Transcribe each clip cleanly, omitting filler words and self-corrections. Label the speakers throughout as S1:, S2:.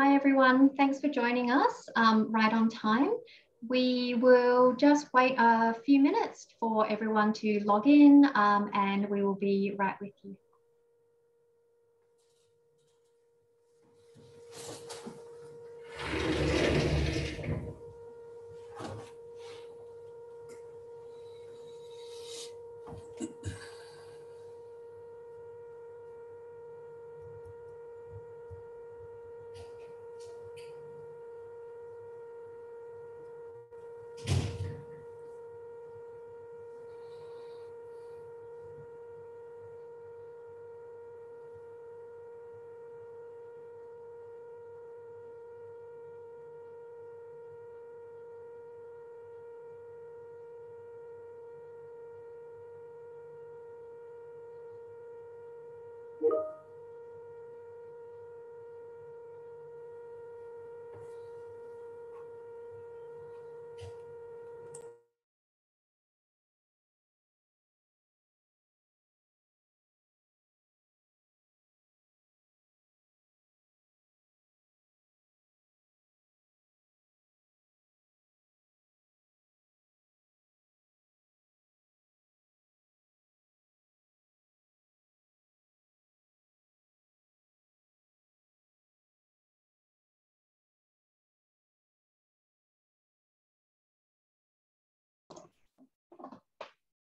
S1: Hi everyone, thanks for joining us right on time. We will just wait a few minutes for everyone to log in and we will be right with you.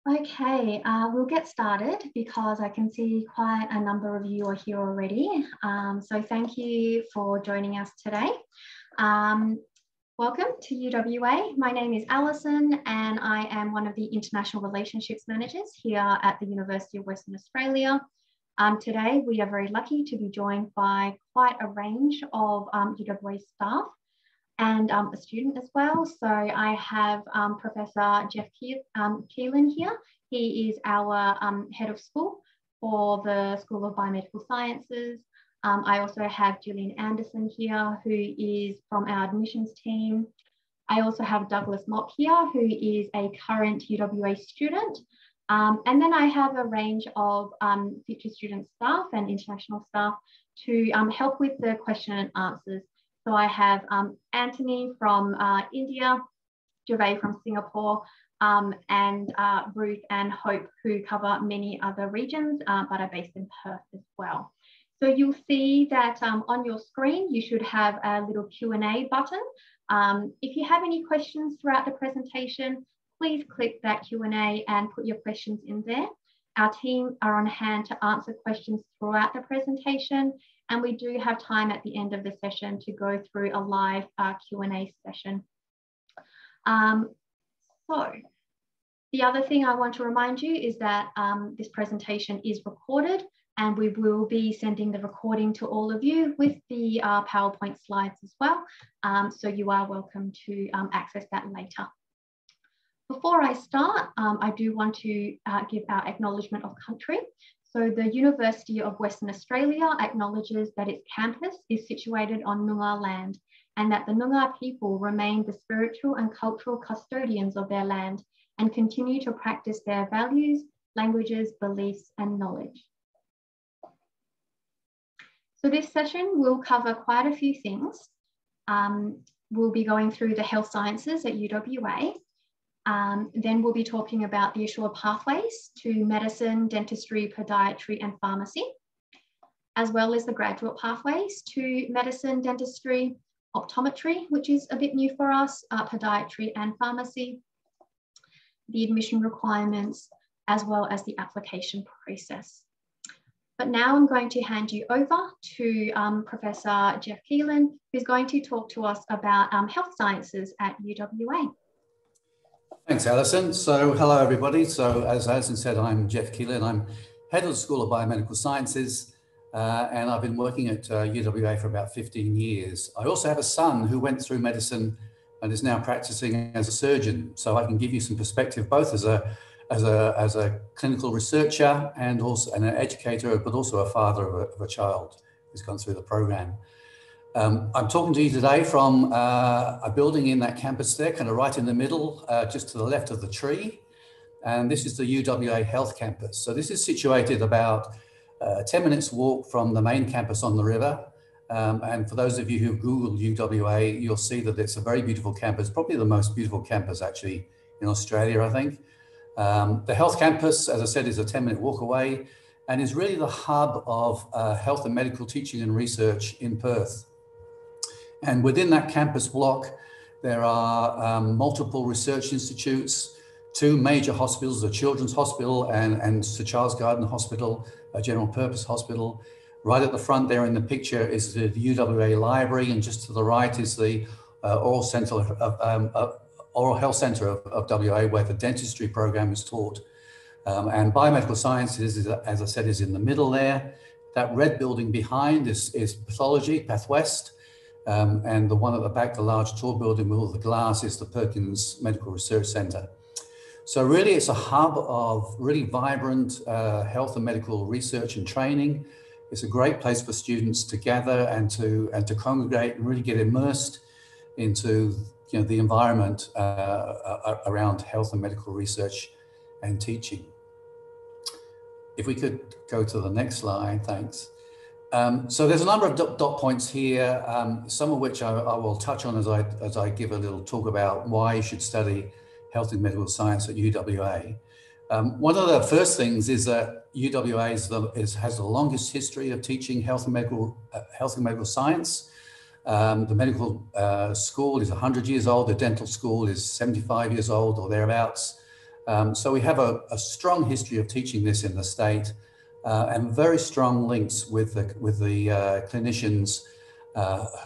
S1: Okay, we'll get started because I can see quite a number of you are here already. So thank you for joining us today. Welcome to UWA. My name is Alison and I am one of the International Relationships Managers here at the University of Western Australia. Today, we are very lucky to be joined by quite a range of UWA staff and a student as well. So I have Professor Jeff Keelan here. He is our head of school for the School of Biomedical Sciences. I also have Julian Anderson here, who is from our admissions team. I also have Douglas Mock here, who is a current UWA student. And then I have a range of future student staff and international staff to help with the question and answers. So I have Anthony from India, Gervais from Singapore, and Ruth and Hope, who cover many other regions, but are based in Perth as well. So you'll see that on your screen, you should have a little Q&A button. If you have any questions throughout the presentation, please click that Q&A and put your questions in there. Our team are on hand to answer questions throughout the presentation. And we do have time at the end of the session to go through a live Q&A session. So the other thing I want to remind you is that this presentation is recorded and we will be sending the recording to all of you with the PowerPoint slides as well. So you are welcome to access that later. Before I start, I do want to give our acknowledgement of country. So the University of Western Australia acknowledges that its campus is situated on Noongar land and that the Noongar people remain the spiritual and cultural custodians of their land and continue to practice their values, languages, beliefs, and knowledge. So this session will cover quite a few things. We'll be going through the health sciences at UWA. Then we'll be talking about the assured pathways to medicine, dentistry, podiatry, and pharmacy, as well as the graduate pathways to medicine, dentistry, optometry, which is a bit new for us, podiatry and pharmacy, the admission requirements, as well as the application process. But now I'm going to hand you over to Professor Jeff Keelan, who's going to talk to us about health sciences at UWA.
S2: Thanks, Alison. So hello, everybody. So as Alison said, I'm Jeff Keelan. I'm head of the School of Biomedical Sciences, and I've been working at UWA for about 15 years. I also have a son who went through medicine and is now practicing as a surgeon. So I can give you some perspective, both as a clinical researcher and also an educator, but also a father of a child who's gone through the program. I'm talking to you today from a building in that campus there, kind of right in the middle, just to the left of the tree. And this is the UWA Health Campus. So this is situated about 10 minutes walk from the main campus on the river. And for those of you who've Googled UWA, you'll see that it's a very beautiful campus, probably the most beautiful campus actually in Australia, I think. The health campus, as I said, is a 10-minute walk away and is really the hub of health and medical teaching and research in Perth. And within that campus block, there are multiple research institutes, 2 major hospitals, the Children's Hospital and Sir Charles Gairdner Hospital, a general purpose hospital. Right at the front there in the picture is the UWA Library, and just to the right is the Oral Health Centre of WA, where the dentistry program is taught. And biomedical sciences, as I said, is in the middle there. That red building behind is pathology, Path West. And the one at the back, the large tall building with all the glass, is the Perkins Medical Research Centre. So really it's a hub of really vibrant health and medical research and training. It's a great place for students to gather and to congregate and really get immersed into the environment around health and medical research and teaching. If we could go to the next slide, thanks. So there's a number of dot points here, some of which I will touch on as I give a little talk about why you should study health and medical science at UWA. One of the first things is that UWA has the longest history of teaching health and medical science. The medical school is 100 years old. The dental school is 75 years old or thereabouts. So we have a strong history of teaching this in the state, and very strong links with the clinicians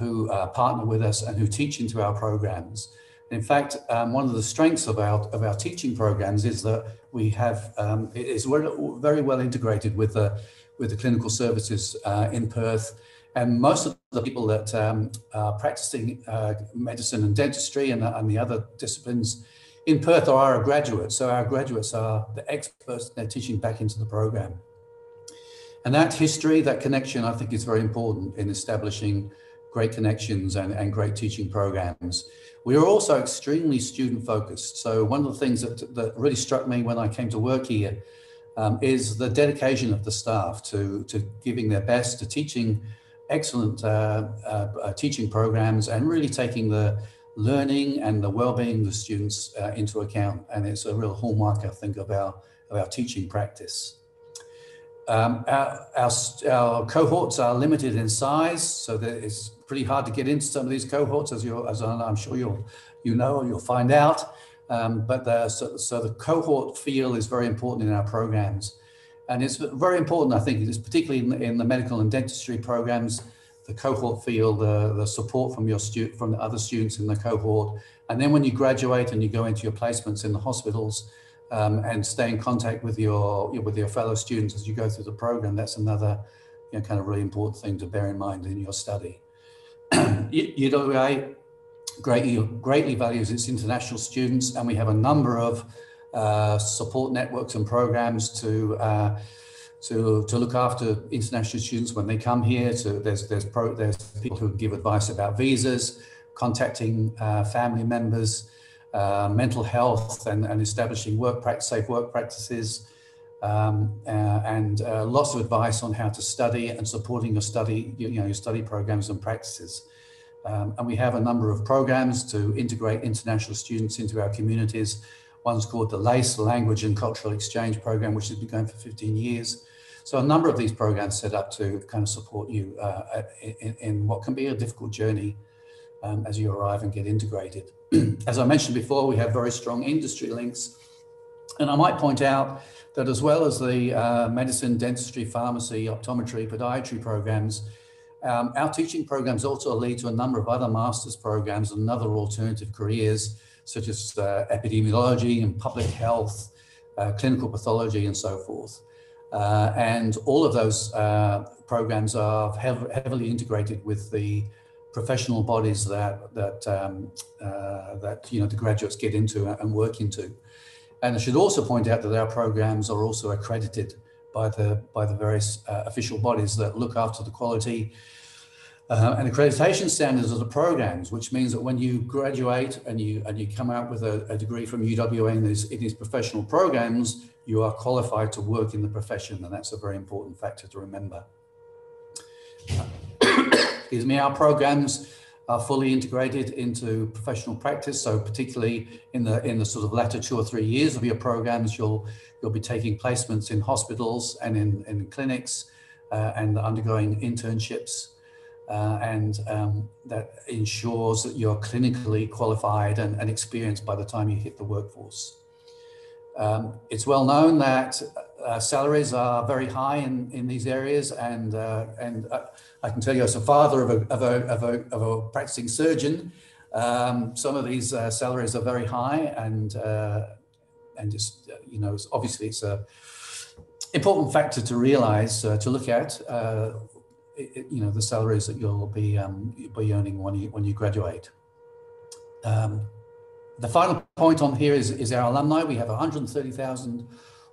S2: who partner with us and who teach into our programs. In fact, one of the strengths of our teaching programs is that we have it is very well integrated with the clinical services in Perth, and most of the people that are practicing medicine and dentistry and the other disciplines in Perth are our graduates. So our graduates are the experts, they're teaching back into the program. And that history, that connection, I think is very important in establishing great connections and great teaching programs. We are also extremely student focused. So one of the things that really struck me when I came to work here is the dedication of the staff to giving their best, to teaching excellent teaching programs and really taking the learning and the well-being of the students into account. And it's a real hallmark, I think, of our teaching practice. Our cohorts are limited in size, so that it's pretty hard to get into some of these cohorts, as I'm sure you'll find out. But the cohort feel is very important in our programs, and it's very important. I think it's particularly in the medical and dentistry programs, the cohort feel, the support from from the other students in the cohort, and then when you graduate and you go into your placements in the hospitals. And stay in contact with your fellow students as you go through the program. That's another kind of really important thing to bear in mind in your study. UWA greatly values its international students, and we have a number of support networks and programs to look after international students when they come here. So there's people who give advice about visas, contacting family members, mental health, and establishing safe work practices, and lots of advice on how to study and supporting your study programs and practices. And we have a number of programs to integrate international students into our communities. One's called the LACE, Language and Cultural Exchange Program, which has been going for 15 years. So a number of these programs set up to kind of support you in what can be a difficult journey as you arrive and get integrated. As I mentioned before, we have very strong industry links. And I might point out that as well as the medicine, dentistry, pharmacy, optometry, podiatry programs, our teaching programs also lead to a number of other master's programs and other alternative careers, such as epidemiology and public health, clinical pathology, and so forth. And all of those programs are heavily integrated with the professional bodies that the graduates get into and work into. And I should also point out that our programs are also accredited by the various official bodies that look after the quality and accreditation standards of the programs, which means that when you graduate and you come out with a degree from UWA in these professional programs, you are qualified to work in the profession, and that's a very important factor to remember. Our programs are fully integrated into professional practice. So particularly in the sort of latter 2 or 3 years of your programs, you'll be taking placements in hospitals and in clinics and undergoing internships. And that ensures that you're clinically qualified and experienced by the time you hit the workforce. It's well known that salaries are very high in these areas, and I can tell you, as a father of a practicing surgeon, some of these salaries are very high, and just obviously it's a important factor to realise, to look at. The salaries that you'll be earning when you graduate. The final point on here is our alumni. We have 130,000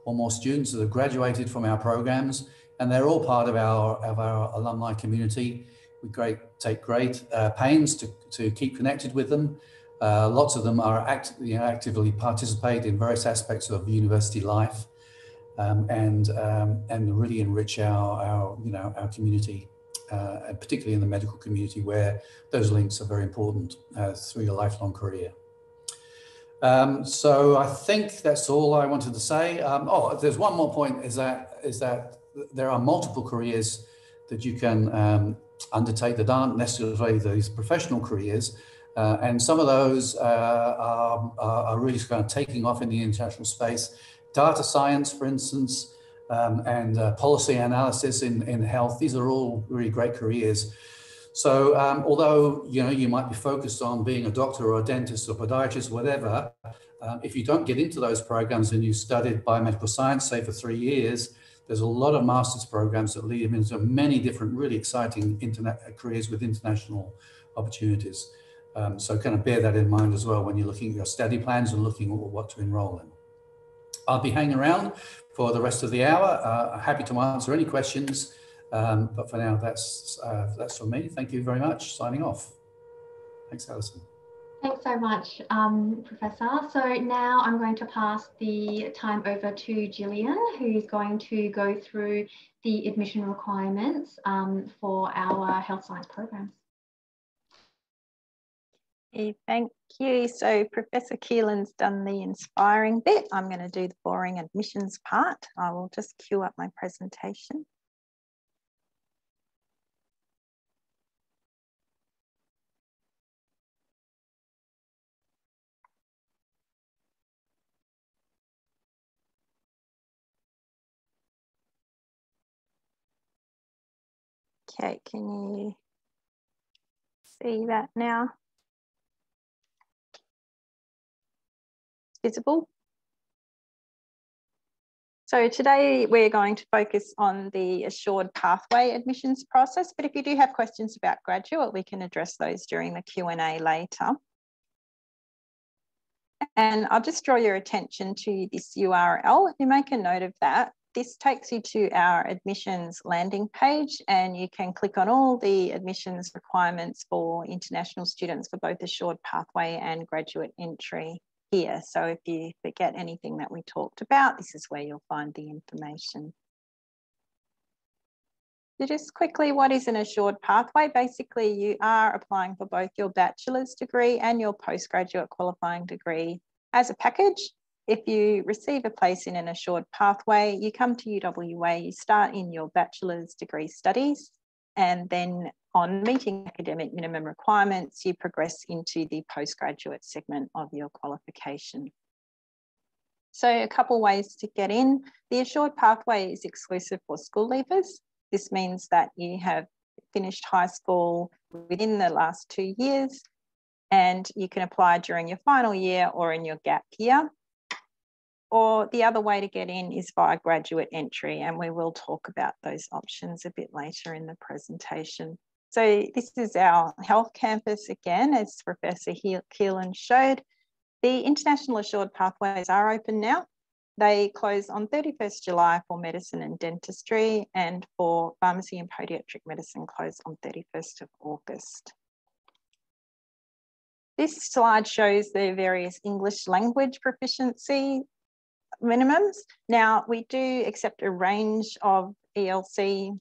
S2: or more students that have graduated from our programs, and they're all part of our alumni community. We take great pains to keep connected with them. Lots of them are actively participate in various aspects of university life, and really enrich our community. And particularly in the medical community, where those links are very important through your lifelong career. So I think that's all I wanted to say. There's one more point, is that there are multiple careers that you can undertake that aren't necessarily these professional careers. And some of those are really kind of taking off in the international space. Data science, for instance, and policy analysis in health. These are all really great careers. So although you might be focused on being a doctor or a dentist or podiatrist, whatever, if you don't get into those programs and you studied biomedical science, say for 3 years, there's a lot of master's programs that lead them into many different really exciting careers with international opportunities. So kind of bear that in mind as well when you're looking at your study plans and looking at what to enroll in. I'll be hanging around for the rest of the hour. Happy to answer any questions, but for now, that's from me. Thank you very much. Signing off. Thanks, Alison.
S1: Thanks so much, Professor. So now I'm going to pass the time over to Gillian, who's going to go through the admission requirements for our health science programs.
S3: Thank you. So Professor Keelan's done the inspiring bit. I'm going to do the boring admissions part. I will just queue up my presentation. Okay, can you see that now? Visible. So today we're going to focus on the assured pathway admissions process, but if you do have questions about graduate, we can address those during the Q&A later. And I'll just draw your attention to this URL. If you make a note of that, this takes you to our admissions landing page, and you can click on all the admissions requirements for international students for both assured pathway and graduate entry here. So if you forget anything that we talked about, this is where you'll find the information. So just quickly, what is an assured pathway? Basically, you are applying for both your bachelor's degree and your postgraduate qualifying degree as a package. If you receive a place in an assured pathway, you come to UWA, you start in your bachelor's degree studies, and then on meeting academic minimum requirements, you progress into the postgraduate segment of your qualification. So a couple ways to get in. The assured pathway is exclusive for school leavers. This means that you have finished high school within the last 2 years, and you can apply during your final year or in your gap year. Or the other way to get in is via graduate entry, and we will talk about those options a bit later in the presentation. So this is our health campus again, as Professor Keelan showed. The international assured pathways are open now. They close on 31st July for medicine and dentistry, and for pharmacy and podiatric medicine close on 31st of August. This slide shows the various English language proficiency minimums. Now, we do accept a range of ELC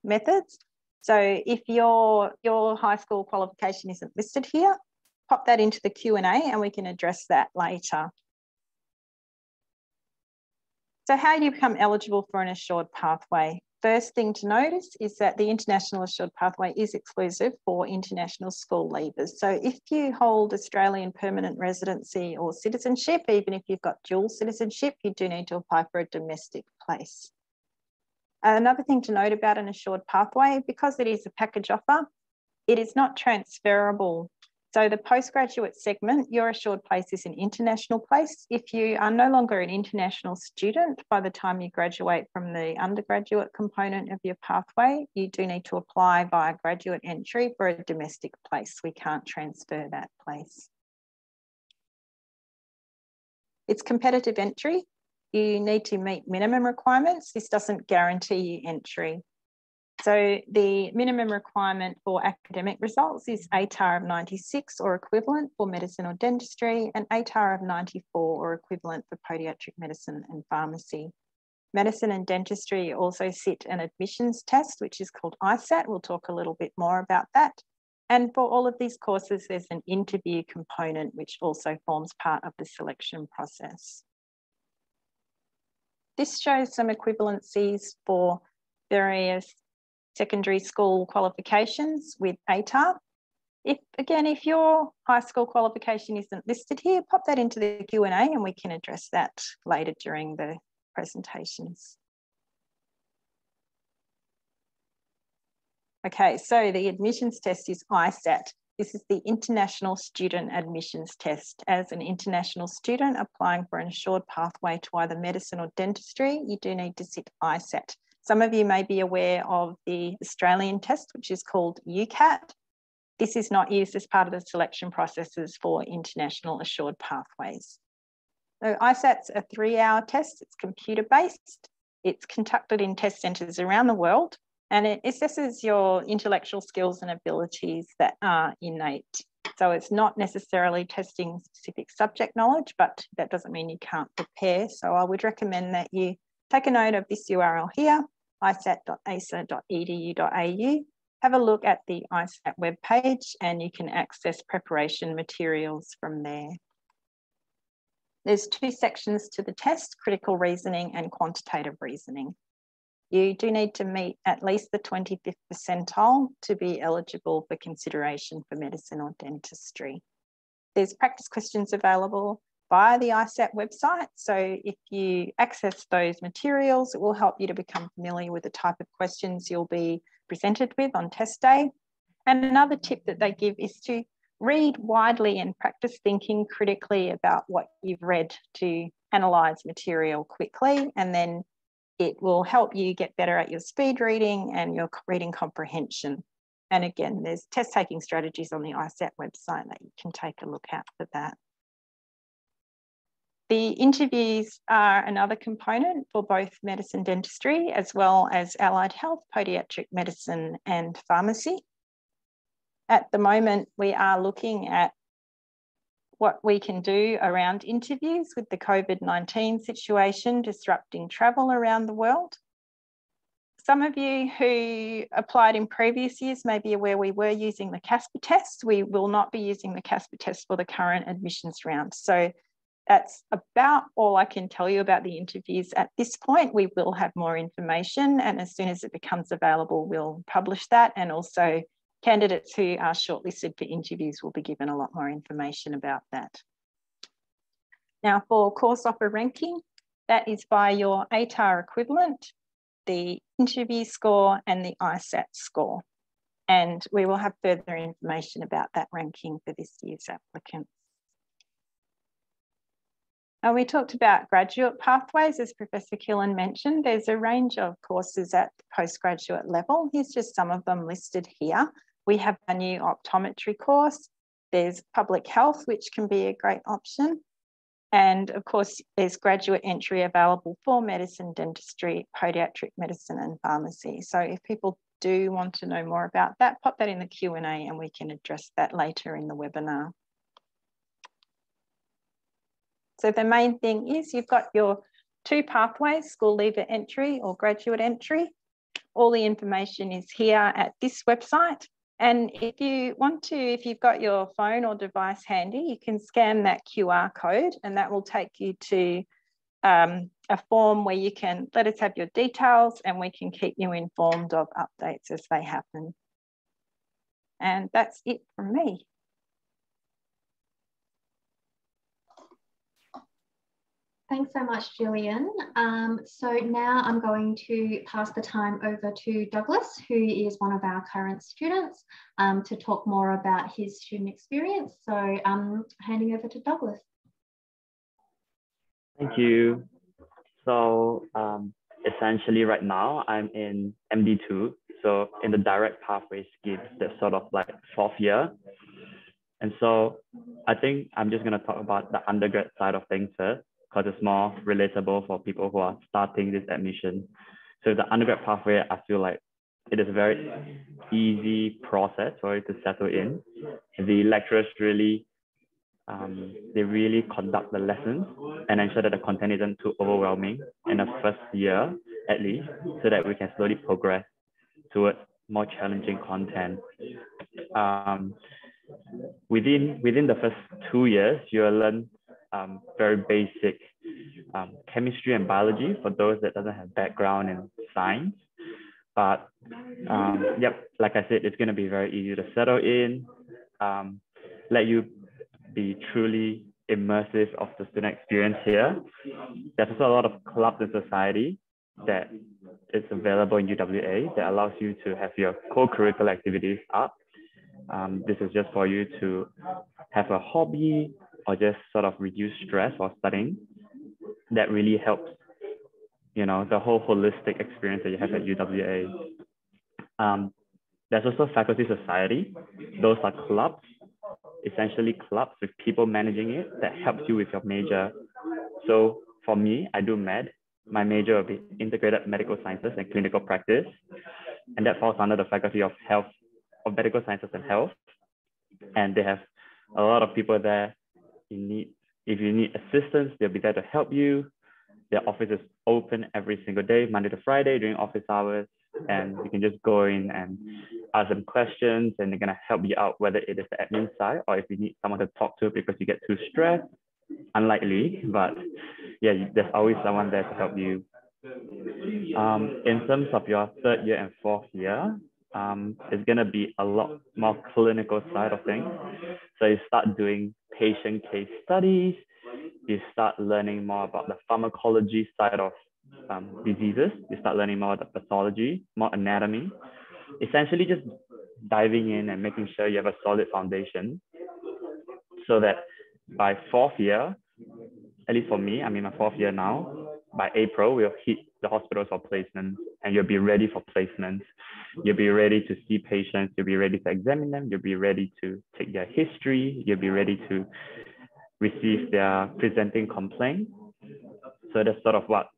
S3: methods. So if your high school qualification isn't listed here, pop that into the Q&A and we can address that later. So how do you become eligible for an assured pathway? First thing to notice is that the International Assured Pathway is exclusive for international school leavers. So if you hold Australian permanent residency or citizenship, even if you've got dual citizenship, you do need to apply for a domestic place. Another thing to note about an assured pathway, because it is a package offer, it is not transferable. So the postgraduate segment, your assured place is an international place. If you are no longer an international student by the time you graduate from the undergraduate component of your pathway, you do need to apply via graduate entry for a domestic place. We can't transfer that place. It's competitive entry. You need to meet minimum requirements. This doesn't guarantee you entry. So the minimum requirement for academic results is ATAR of 96 or equivalent for medicine or dentistry, and ATAR of 94 or equivalent for podiatric medicine and pharmacy. Medicine and dentistry also sit an admissions test, which is called ISAT. We'll talk a little bit more about that. And for all of these courses, there's an interview component, which also forms part of the selection process. This shows some equivalencies for various secondary school qualifications with ATAR. If your high school qualification isn't listed here, pop that into the Q&A and we can address that later during the presentations. Okay, so the admissions test is ISAT. This is the International Student Admissions Test. As an international student applying for an assured pathway to either medicine or dentistry, you do need to sit ISAT. Some of you may be aware of the Australian test, which is called UCAT. This is not used as part of the selection processes for international assured pathways. So ISAT's a 3-hour test. It's computer-based. It's conducted in test centres around the world, and it assesses your intellectual skills and abilities that are innate. So it's not necessarily testing specific subject knowledge, but that doesn't mean you can't prepare. So I would recommend that you take a note of this URL here, isat.asa.edu.au. Have a look at the ISAT webpage and you can access preparation materials from there. There's 2 sections to the test, critical reasoning and quantitative reasoning. You do need to meet at least the 25th percentile to be eligible for consideration for medicine or dentistry. There's practice questions available via the ISAT website. So if you access those materials, it will help you to become familiar with the type of questions you'll be presented with on test day. And another tip that they give is to read widely and practice thinking critically about what you've read to analyse material quickly, and then it will help you get better at your speed reading and your reading comprehension. And again, there's test taking strategies on the ISAT website that you can take a look at for that. The interviews are another component for both medicine dentistry as well as allied health, podiatric medicine and pharmacy. At the moment, we are looking at what we can do around interviews with the COVID-19 situation disrupting travel around the world. Some of you who applied in previous years may be aware we were using the CASPER test. We will not be using the CASPER test for the current admissions round. So that's about all I can tell you about the interviews at this point. We will have more information, and as soon as it becomes available, we'll publish that. And also candidates who are shortlisted for interviews will be given a lot more information about that. Now for course offer ranking, that is by your ATAR equivalent, the interview score and the ISAT score. And we will have further information about that ranking for this year's applicants. Now we talked about graduate pathways, as Professor Killen mentioned. There's a range of courses at the postgraduate level. Here's just some of them listed here. We have a new optometry course. There's public health, which can be a great option. And of course, there's graduate entry available for medicine, dentistry, podiatric medicine and pharmacy. So if people do want to know more about that, pop that in the Q&A and we can address that later in the webinar. So the main thing is you've got your 2 pathways, school leaver entry or graduate entry. All the information is here at this website. And if you want to, if you've got your phone or device handy, you can scan that QR code and that will take you to a form where you can let us have your details and we can keep you informed of updates as they happen. And that's it from me.
S1: Thanks so much, Gillian. So now I'm going to pass the time over to Douglas, who is one of our current students, to talk more about his student experience. So handing over to Douglas.
S4: Thank you. So essentially right now I'm in MD2, so in the direct pathway scheme, that's sort of like 4th year. And so I think I'm just going to talk about the undergrad side of things first, because it's more relatable for people who are starting this admission. So the undergrad pathway, I feel like it is a very easy process for you to settle in. The lecturers really, they really conduct the lessons and ensure that the content isn't too overwhelming in the first year, at least, so that we can slowly progress towards more challenging content. Within the first 2 years, you will learn very basic chemistry and biology for those that doesn't have background in science. But yep, like I said, it's going to be very easy to settle in, let you be truly immersive of the student experience here. There's also a lot of clubs in society that is available in UWA that allows you to have your co-curricular activities up. This is just for you to have a hobby or just sort of reduce stress while studying. That really helps, you know, the whole holistic experience that you have at UWA. There's also faculty society. Those are clubs, essentially clubs with people managing it that helps you with your major. So for me, I do med. My major will be integrated medical sciences and clinical practice. And that falls under the faculty of health, of medical sciences and health. And they have a lot of people there. If you need assistance, they'll be there to help you. Their office is open every single day, Monday to Friday during office hours. And you can just go in and ask them questions and they're gonna help you out, whether it is the admin side or if you need someone to talk to because you get too stressed. Unlikely, but yeah, there's always someone there to help you. In terms of your 3rd year and 4th year, it's gonna be a lot more clinical side of things. So you start doing patient case studies, you start learning more about the pharmacology side of diseases, you start learning more about pathology, more anatomy, essentially just diving in and making sure you have a solid foundation so that by 4th year, at least for me, I'm in my 4th year now, by April, we'll hit the hospitals for placements and you'll be ready for placements. You'll be ready to see patients, you'll be ready to examine them, you'll be ready to take their history, you'll be ready to receive their presenting complaint. So that's sort of what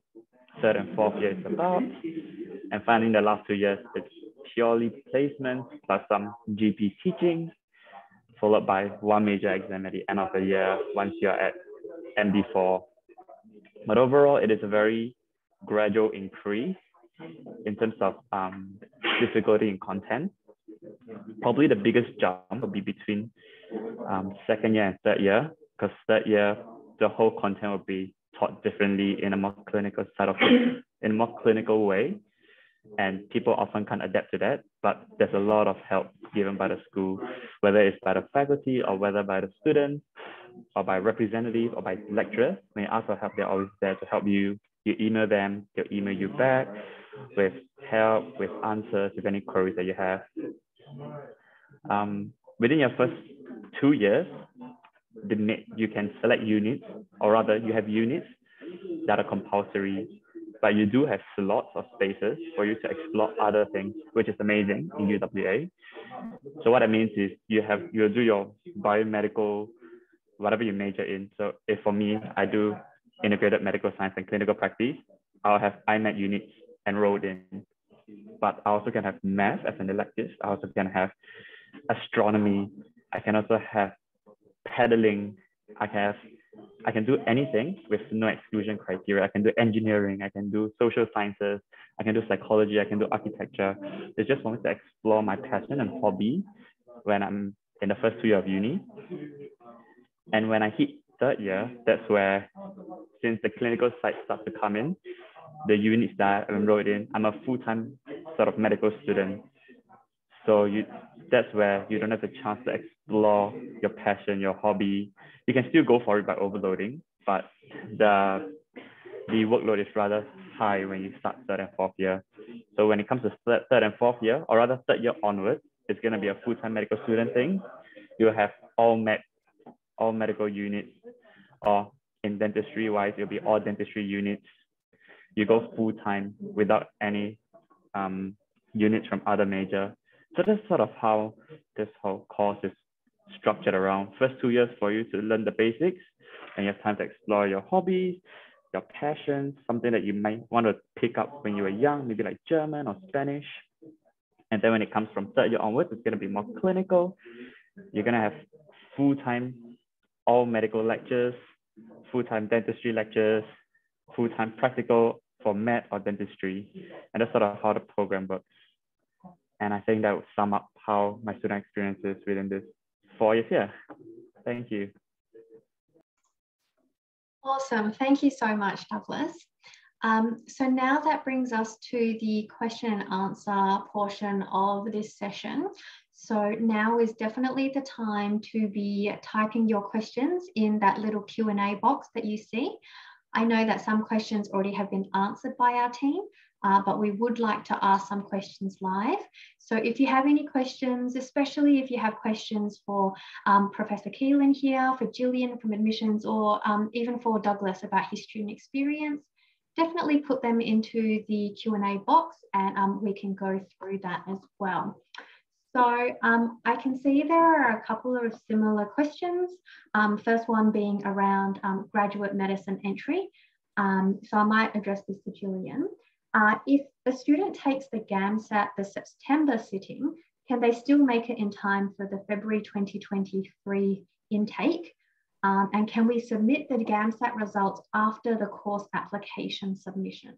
S4: 3rd and 4th year is about. And finally, the last 2 years, it's purely placements plus some GP teaching, followed by one major exam at the end of the year once you're at MD4. But overall, it is a very gradual increase in terms of difficulty in content. Probably the biggest jump will be between 2nd year and 3rd year, because 3rd year, the whole content will be taught differently in a more clinical side of it, in a more clinical way. And people often can't adapt to that, but there's a lot of help given by the school, whether it's by the faculty or whether by the students or by representatives or by lecturers. When you ask for help, they're always there to help you. You email them, they'll email you back with help, with answers, with any queries that you have. Within your first 2 years, you can select units, or rather you have units that are compulsory, but you do have slots or spaces for you to explore other things, which is amazing in UWA. So what that means is you'll do your biomedical, whatever you major in. So if for me, I do integrated medical science and clinical practice, I'll have IMED units enrolled in, but I also can have math as an elective. I also can have astronomy. I can also have pedaling. I can have I can do anything with no exclusion criteria. I can do engineering, I can do social sciences, I can do psychology, I can do architecture. It's just for me to explore my passion and hobby when I'm in the first 2 years of uni. And when I hit 3rd year, that's where, since the clinical side starts to come in, the units that I'm enrolled in, I'm a full-time sort of medical student. So that's where you don't have the chance to explore your passion, your hobby. You can still go for it by overloading, but the workload is rather high when you start 3rd and 4th year. So when it comes to 3rd and 4th year, or rather 3rd year onwards, it's going to be a full-time medical student thing. You'll have all medical units, or in dentistry wise, it'll be all dentistry units. You go full-time without any units from other major. So that's sort of how this whole course is structured around. First 2 years for you to learn the basics, and you have time to explore your hobbies, your passions, something that you might want to pick up when you were young, maybe like German or Spanish. And then when it comes from 3rd year onwards, it's going to be more clinical. You're going to have full-time all medical lectures, full-time dentistry lectures, full-time practical for med or dentistry. And that's sort of how the program works. And I think that would sum up how my student experience is within this 4 years here. Thank you.
S1: Awesome. Thank you so much, Douglas. So now that brings us to the question and answer portion of this session. So now is definitely the time to be typing your questions in that little Q&A box that you see. I know that some questions already have been answered by our team, but we would like to ask some questions live. So if you have any questions, especially if you have questions for Professor Keelan here, for Gillian from admissions, or even for Douglas about his student experience, definitely put them into the Q&A box, and we can go through that as well. So I can see there are a couple of similar questions. First one being around graduate medicine entry. So I might address this to Gillian. If a student takes the GAMSAT, the September sitting, can they still make it in time for the February 2023 intake? And can we submit the GAMSAT results after the course application submission?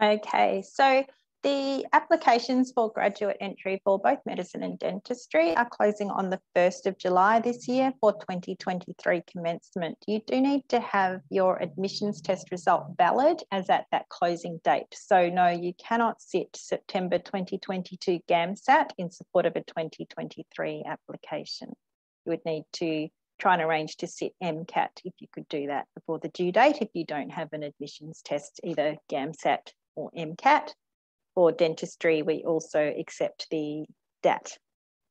S3: Okay, so the applications for graduate entry for both medicine and dentistry are closing on the 1st of July this year for 2023 commencement. You do need to have your admissions test result valid as at that closing date. So no, you cannot sit September 2022 GAMSAT in support of a 2023 application. You would need to try and arrange to sit MCAT if you could do that before the due date if you don't have an admissions test, either GAMSAT or MCAT. For dentistry, we also accept the DAT,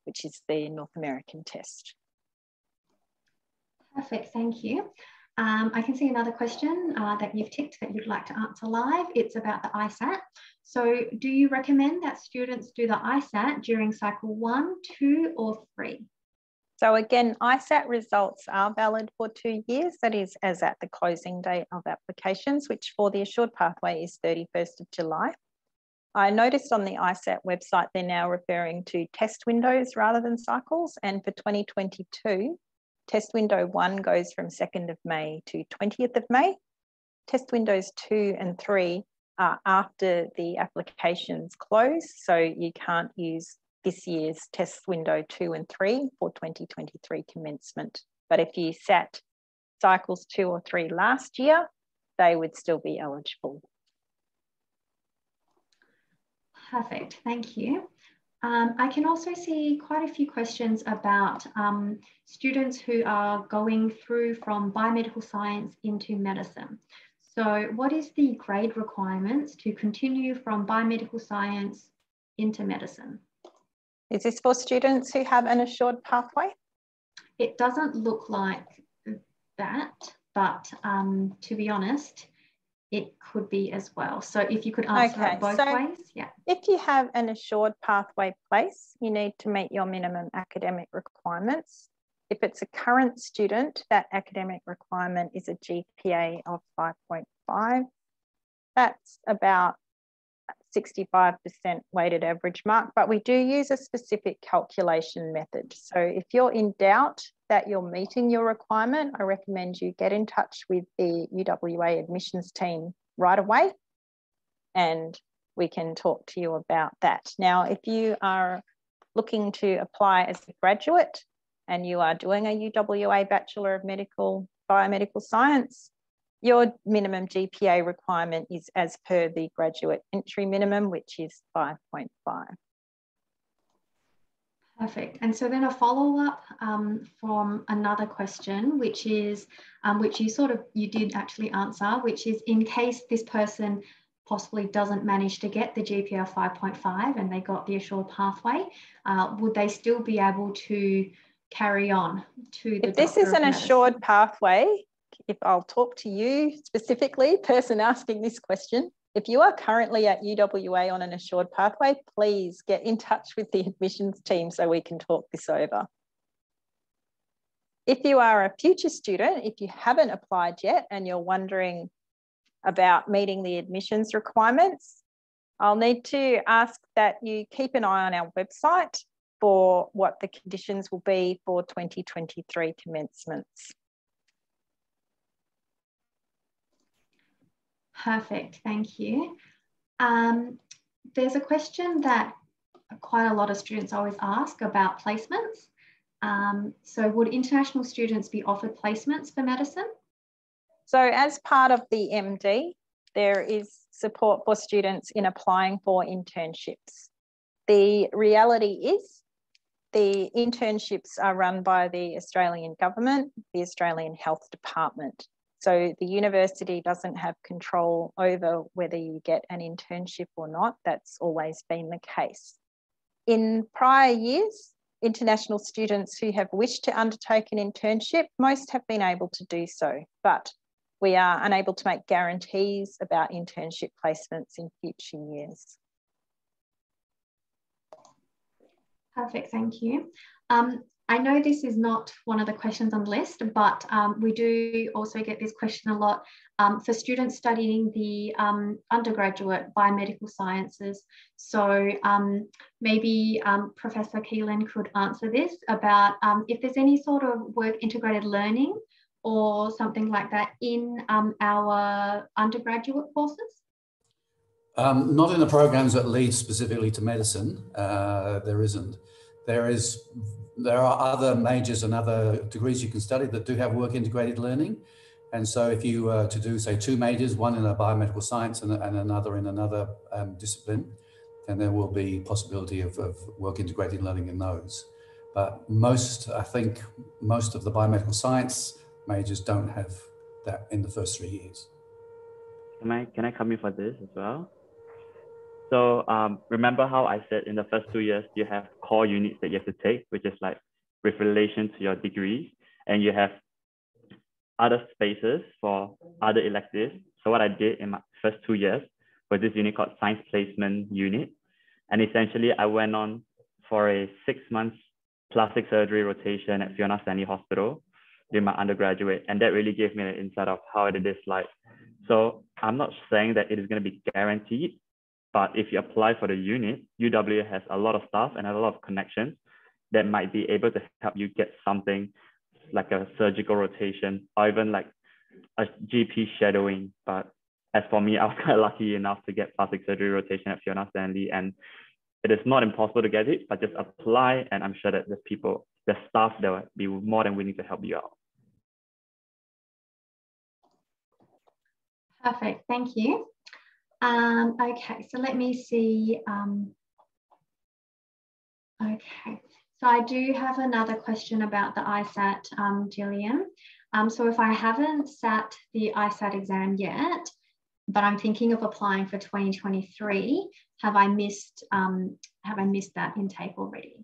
S3: which is the North American test.
S1: Perfect, thank you. I can see another question that you've ticked that you'd like to answer live. It's about the ISAT. So do you recommend that students do the ISAT during cycle 1, 2, or 3?
S3: So again, ISAT results are valid for 2 years. That is as at the closing date of applications, which for the assured pathway is 31st of July. I noticed on the ISAT website, they're now referring to test windows rather than cycles. And for 2022, test window 1 goes from 2nd of May to 20th of May. Test windows 2 and 3 are after the applications close. So you can't use this year's test window 2 and 3 for 2023 commencement. But if you sat cycles 2 or 3 last year, they would still be eligible.
S1: Perfect, thank you. I can also see quite a few questions about students who are going through from biomedical science into medicine. So what is the grade requirements to continue from biomedical science into medicine?
S3: Is this for students who have an assured pathway?
S1: It doesn't look like that, but to be honest, it could be as well. So if you could answer it both ways, yeah.
S3: If you have an assured pathway place, you need to meet your minimum academic requirements. If it's a current student, that academic requirement is a GPA of 5.5. That's about 65% weighted average mark, but we do use a specific calculation method. So if you're in doubt that you're meeting your requirement, I recommend you get in touch with the UWA admissions team right away, and we can talk to you about that. Now, if you are looking to apply as a graduate and you are doing a UWA Bachelor of Biomedical Science, your minimum GPA requirement is as per the graduate entry minimum, which is 5.5.
S1: Perfect. And so then a follow-up from another question, which is, which you did actually answer, which is in case this person possibly doesn't manage to get the GPA of 5.5 and they got the assured pathway, would they still be able to carry on to the
S3: If this is an assured pathway, if I'll talk to you specifically, person asking this question, if you are currently at UWA on an assured pathway, please get in touch with the admissions team so we can talk this over. If you are a future student, if you haven't applied yet and you're wondering about meeting the admissions requirements, I'll need to ask that you keep an eye on our website for what the conditions will be for 2023 commencements.
S1: Perfect, thank you. There's a question that quite a lot of students always ask about placements. So would international students be offered placements for medicine?
S3: So as part of the MD, there is support for students in applying for internships. The reality is the internships are run by the Australian government, the Australian Health Department. So the university doesn't have control over whether you get an internship or not. That's always been the case. In prior years, international students who have wished to undertake an internship, most have been able to do so, but we are unable to make guarantees about internship placements in future years.
S1: Perfect, thank you. I know this is not one of the questions on the list, but we do also get this question a lot for students studying the undergraduate biomedical sciences. So maybe Professor Keelan could answer this about if there's any sort of work integrated learning or something like that in our undergraduate courses?
S2: Not in the programs that lead specifically to medicine, there isn't. There are other majors and other degrees you can study that do have work integrated learning. And so if you were to do, say, 2 majors, one in a biomedical science and another in another discipline, then there will be possibility of work integrated learning in those. But I think most of the biomedical science majors don't have that in the first 3 years.
S4: Can I come in for this as well? So remember how I said in the first 2 years, you have core units that you have to take, which is like with relation to your degrees, and you have other spaces for other electives. So what I did in my first 2 years was this unit called Science Placement Unit. And essentially I went on for a 6-month plastic surgery rotation at Fiona Stanley Hospital in my undergraduate. And that really gave me an insight of how it is like. So I'm not saying that it is going to be guaranteed, but if you apply for the unit, UWA has a lot of staff and a lot of connections that might be able to help you get something like a surgical rotation or even like a GP shadowing. But as for me, I was quite lucky enough to get plastic surgery rotation at Fiona Stanley, and it is not impossible to get it, but just apply, and I'm sure that there's staff that will be more than willing to help you out.
S1: Perfect, thank you. Okay, so let me see. Okay, so I do have another question about the ISAT, Gillian. So if I haven't sat the ISAT exam yet, but I'm thinking of applying for 2023, have I missed that intake already?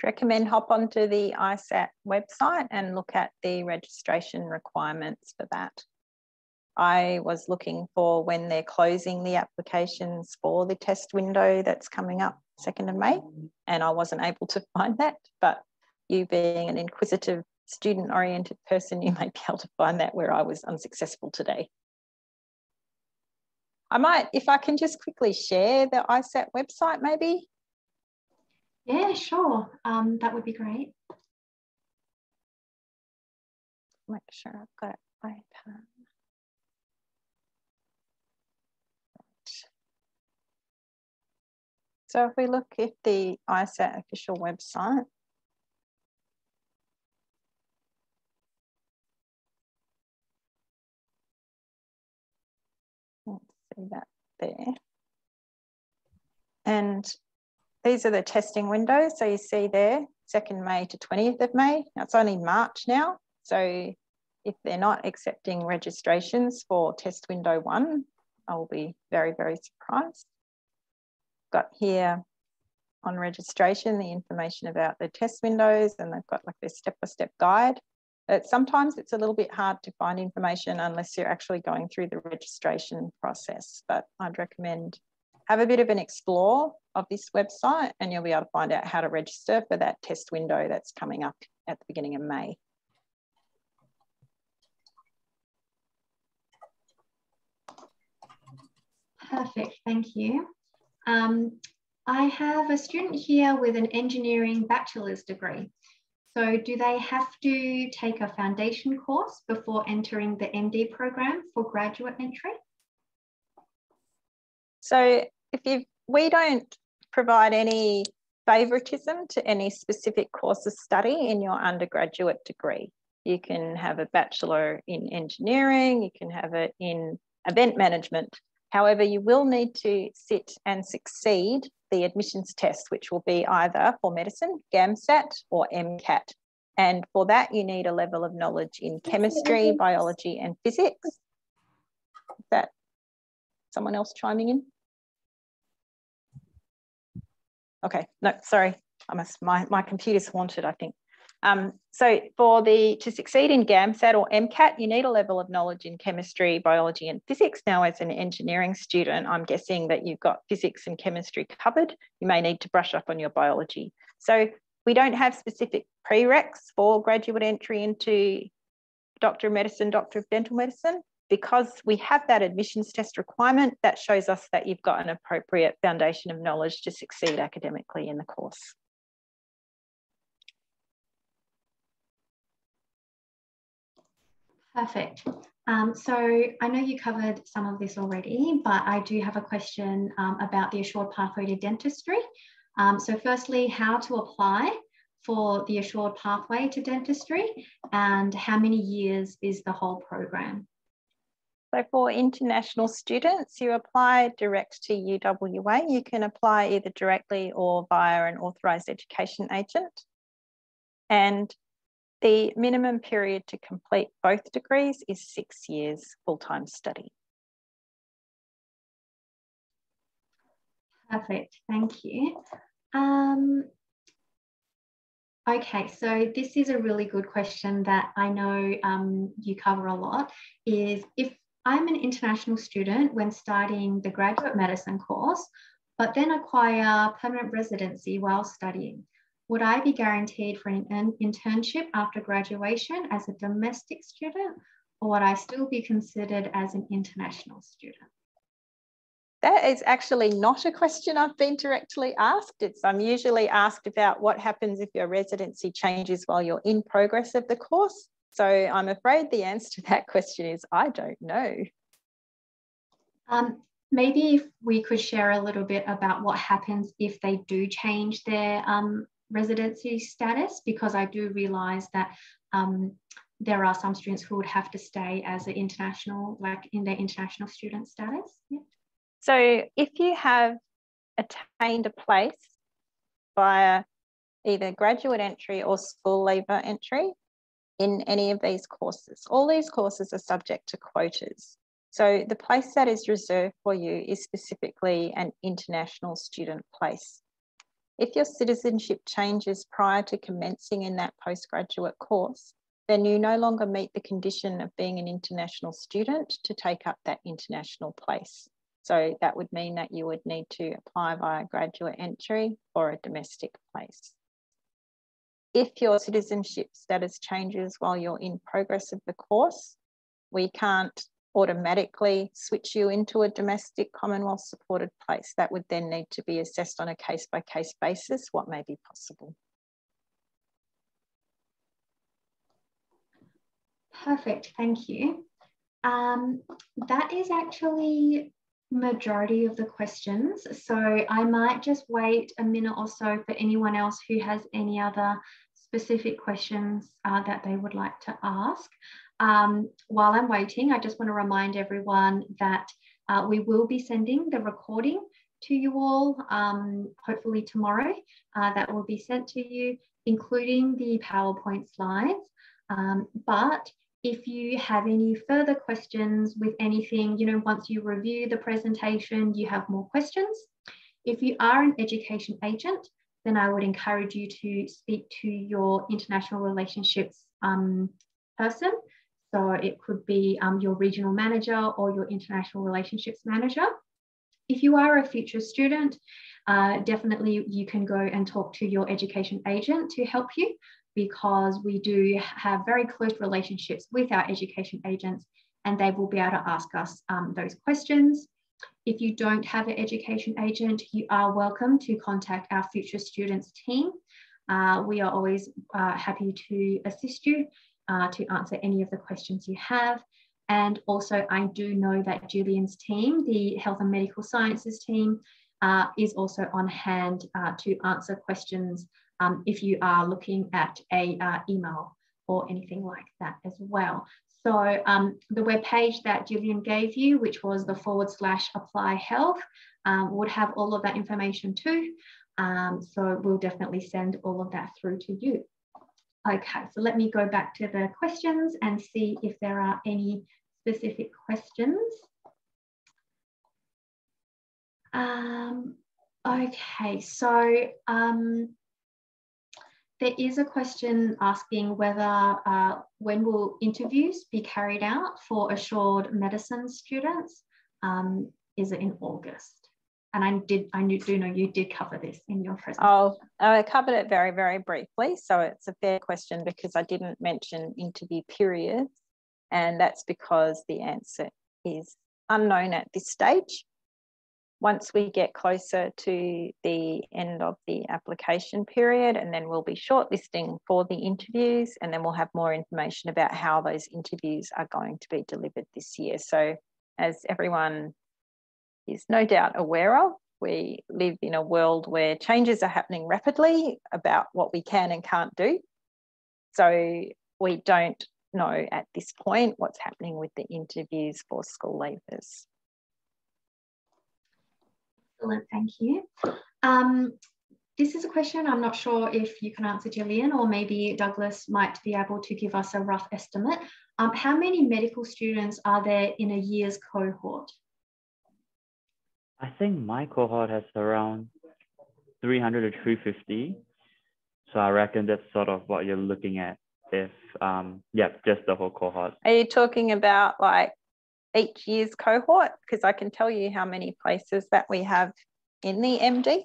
S3: I recommend hop onto the ISAT website and look at the registration requirements for that. I was looking for when they're closing the applications for the test window that's coming up 2nd of May, and I wasn't able to find that, but you being an inquisitive, student-oriented person, you may be able to find that where I was unsuccessful today. I might, if I can just quickly share the ISAT website maybe.
S1: Yeah, sure. That would be great.
S3: Make sure I've got it open. So if we look at the ISAT official website, let's see that there. And these are the testing windows. So you see there, 2nd May to 20th of May. Now it's only March now. So if they're not accepting registrations for test window 1, I will be very, very surprised. Got here on registration the information about the test windows, and they've got like this step-by-step guide. But sometimes it's a little bit hard to find information unless you're actually going through the registration process. But I'd recommend have a bit of an explore of this website and you'll be able to find out how to register for that test window that's coming up at the beginning of May.
S1: Perfect, thank you. I have a student here with an engineering bachelor's degree. So do they have to take a foundation course before entering the MD program for graduate entry?
S3: So we don't provide any favouritism to any specific course of study in your undergraduate degree. You can have a bachelor in engineering, you can have it in event management. However, you will need to sit and succeed the admissions test, which will be either for medicine, GAMSAT or MCAT. And for that, you need a level of knowledge in chemistry, biology, and physics. Is that someone else chiming in? Okay, no, sorry, my computer's haunted, I think. So to succeed in GAMSAT or MCAT, you need a level of knowledge in chemistry, biology, and physics. Now, as an engineering student, I'm guessing that you've got physics and chemistry covered. You may need to brush up on your biology. So we don't have specific prereqs for graduate entry into Doctor of Medicine, Doctor of Dental Medicine. Because we have that admissions test requirement, that shows us that you've got an appropriate foundation of knowledge to succeed academically in the course.
S1: Perfect. So I know you covered some of this already, but I do have a question about the Assured Pathway to Dentistry. So firstly, how to apply for the Assured Pathway to Dentistry and how many years is the whole program?
S3: So for international students, you apply direct to UWA. You can apply either directly or via an authorised education agent. And the minimum period to complete both degrees is 6 years full-time study.
S1: Perfect, thank you. Okay, so this is a really good question that I know you cover a lot, is if I'm an international student when starting the graduate medicine course, but then acquire permanent residency while studying, would I be guaranteed for an internship after graduation as a domestic student, or would I still be considered as an international student?
S3: That is actually not a question I've been directly asked. I'm usually asked about what happens if your residency changes while you're in progress of the course. So I'm afraid the answer to that question is I don't know.
S1: Maybe if we could share a little bit about what happens if they do change their residency status, because I do realise that there are some students who would have to stay as an international, like in their international student status. Yeah.
S3: So if you have attained a place via either graduate entry or school leaver entry in any of these courses, all these courses are subject to quotas. So the place that is reserved for you is specifically an international student place. If your citizenship changes prior to commencing in that postgraduate course, then you no longer meet the condition of being an international student to take up that international place. So that would mean that you would need to apply via graduate entry or a domestic place. If your citizenship status changes while you're in progress of the course, we can't automatically switch you into a domestic Commonwealth supported place. That would then need to be assessed on a case-by-case basis, what may be possible.
S1: Perfect, thank you. That is actually majority of the questions. So I might just wait a minute or so for anyone else who has any other specific questions that they would like to ask. While I'm waiting, I just want to remind everyone that we will be sending the recording to you all, hopefully tomorrow. That will be sent to you, including the PowerPoint slides. But if you have any further questions with anything, you know, once you review the presentation, you have more questions. If you are an education agent, then I would encourage you to speak to your international relationships person. So it could be your regional manager or your international relationships manager. If you are a future student, definitely you can go and talk to your education agent to help you, because we do have very close relationships with our education agents and they will be able to ask us those questions. If you don't have an education agent, you are welcome to contact our future students team. We are always happy to assist you to answer any of the questions you have. And also I do know that Julian's team, the Health and Medical Sciences team, is also on hand to answer questions if you are looking at a email or anything like that as well. So the webpage that Julian gave you, which was the /apply health, would have all of that information too. So we'll definitely send all of that through to you. Okay, so let me go back to the questions and see if there are any specific questions. Okay, so there is a question asking whether when will interviews be carried out for assured medicine students? Is it in August? And I do know you did cover this in your presentation.
S3: Oh, I covered it very, very briefly. So it's a fair question because I didn't mention interview periods, and that's because the answer is unknown at this stage. Once we get closer to the end of the application period, and then we'll be shortlisting for the interviews, and then we'll have more information about how those interviews are going to be delivered this year. So as everyone is no doubt aware of, we live in a world where changes are happening rapidly about what we can and can't do. So we don't know at this point what's happening with the interviews for school leavers.
S1: Excellent, thank you. This is a question I'm not sure if you can answer, Gillian, or maybe Douglas might be able to give us a rough estimate. How many medical students are there in a year's cohort?
S4: I think my cohort has around 300 to 350. So I reckon that's sort of what you're looking at if, yeah, just the whole cohort.
S3: Are you talking about like each year's cohort? Because I can tell you how many places that we have in the MD,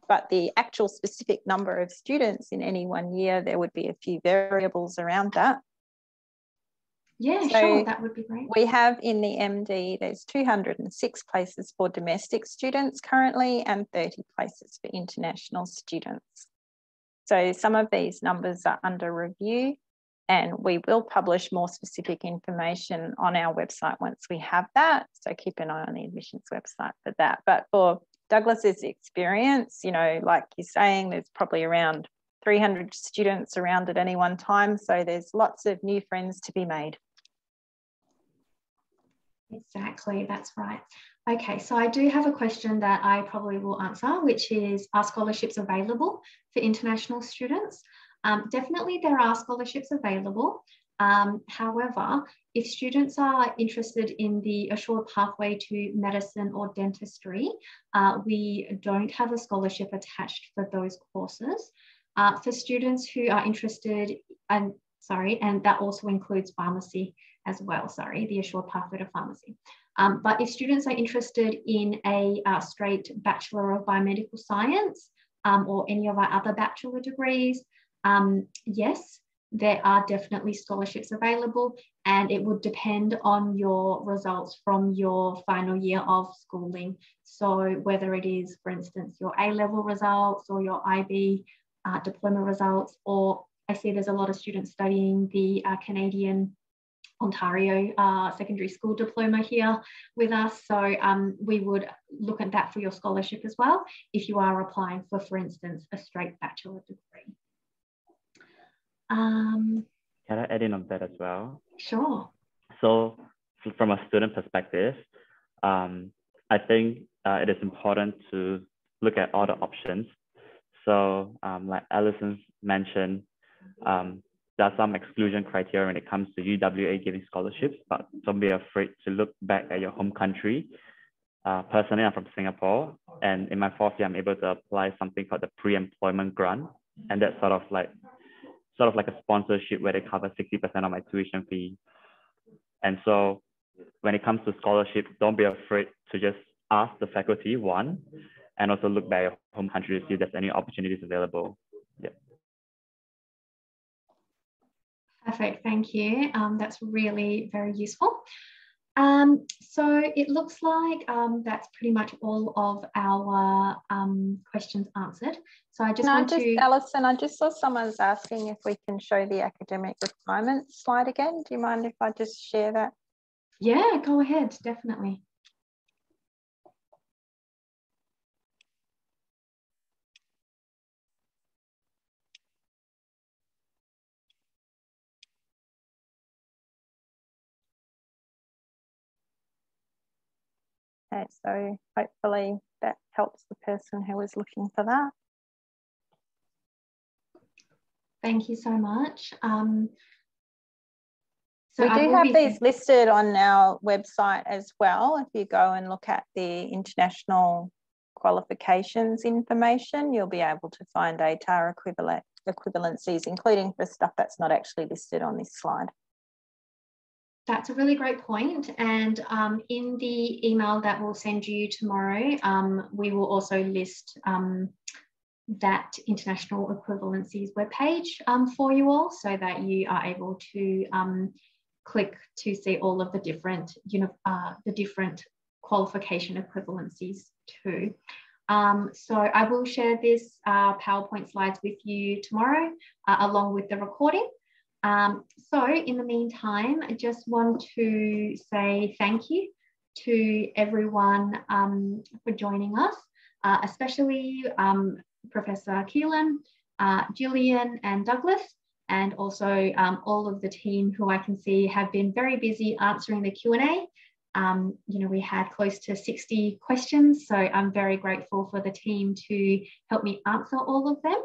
S3: but the actual specific number of students in any one year, there would be a few variables around that.
S1: Yeah,
S3: so
S1: sure, that would be great.
S3: We have in the MD, there's 206 places for domestic students currently and 30 places for international students. So some of these numbers are under review, and we will publish more specific information on our website once we have that. So keep an eye on the admissions website for that. But for Douglas's experience, you know, like you're saying, there's probably around 300 students around at any one time. So there's lots of new friends to be made.
S1: Exactly, that's right. Okay, so I do have a question that I probably will answer, which is, are scholarships available for international students? Definitely there are scholarships available. However, if students are interested in the assured pathway to medicine or dentistry, we don't have a scholarship attached for those courses. For students who are interested, and that also includes pharmacy as well, the assured pathway to pharmacy. But if students are interested in a straight Bachelor of Biomedical Science or any of our other bachelor degrees, yes, there are definitely scholarships available. and it would depend on your results from your final year of schooling. So whether it is, for instance, your A-level results or your IB diploma results, or I see there's a lot of students studying the Canadian Ontario secondary school diploma here with us. So we would look at that for your scholarship as well if you are applying for instance, a straight bachelor degree.
S4: Can I add in on that as well?
S1: Sure.
S4: So from a student perspective, I think it is important to look at all the options. So like Alison mentioned, there are some exclusion criteria when it comes to UWA giving scholarships, but don't be afraid to look back at your home country. Personally, I'm from Singapore, and in my 4th year, I'm able to apply something called the pre-employment grant, and that's sort of like a sponsorship where they cover 60% of my tuition fee. And so when it comes to scholarship, don't be afraid to just ask the faculty, one, and also look back at your home country to see if there's any opportunities available. Yeah.
S1: Perfect, thank you. That's really very useful. So it looks like that's pretty much all of our questions answered. So I just
S3: Alison, I just saw someone's asking if we can show the academic requirements slide again. Do you mind if I just share that?
S1: Yeah, go ahead, definitely.
S3: Okay, so hopefully that helps the person who was looking for that.
S1: Thank you so much.
S3: So we do have these listed on our website as well. If you go and look at the international qualifications information, you'll be able to find ATAR equivalencies, including for stuff that's not actually listed on this slide.
S1: That's a really great point. And in the email that we'll send you tomorrow, we will also list that international equivalencies webpage for you all, so that you are able to click to see all of the different, different qualification equivalencies too. So I will share this PowerPoint slides with you tomorrow, along with the recording. So in the meantime, I just want to say thank you to everyone for joining us, especially Professor Keelan, Gillian and Douglas, and also all of the team who I can see have been very busy answering the Q&A. We had close to 60 questions, so I'm very grateful for the team to help me answer all of them.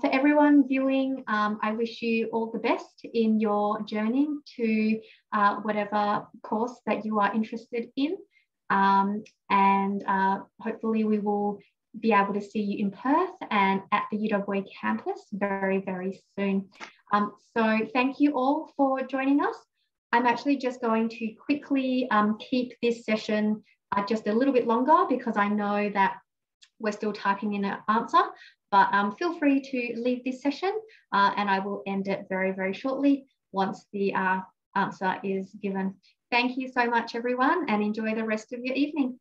S1: For everyone viewing, I wish you all the best in your journey to whatever course that you are interested in. And hopefully we will be able to see you in Perth and at the UWA campus very, very soon. So thank you all for joining us. I'm actually just going to quickly keep this session just a little bit longer, because I know that we're still typing in an answer, but feel free to leave this session and I will end it very, very shortly once the answer is given. Thank you so much, everyone, and enjoy the rest of your evening.